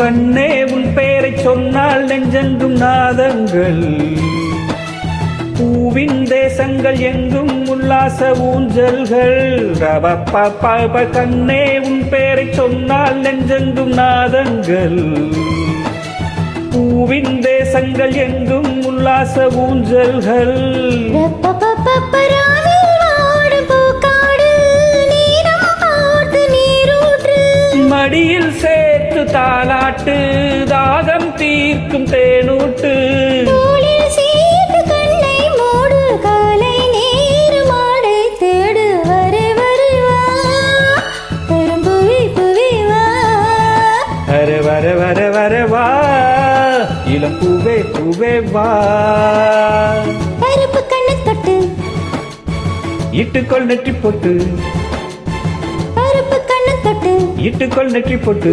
கண்ணே உன் பெயரை சொன்னால் நெஞ்செங்கும் நாதங்கள், பூவின் தேசங்கள் எங்கும் உல்லாச ஊஞ்சல்கள். கண்ணே உன் பெயரை சொன்னால் நெஞ்செங்கும் நாதங்கள், பூவின் தேசங்கள் எங்கும் உல்லாச ஊஞ்சல்கள். மடியில் சேர்த்து தாலாட்டு, தாகம் தீர்க்கும் தேனூட்டு. வர வர வர வா இளம் பூவே பூவே வா. கருப்பு கண்ணு தொட்டு இட்டுக்கொள் நெற்றி பொட்டு, கருப்பு கண்ணு தொட்டு இட்டுக்கொள் நெற்றி பொட்டு.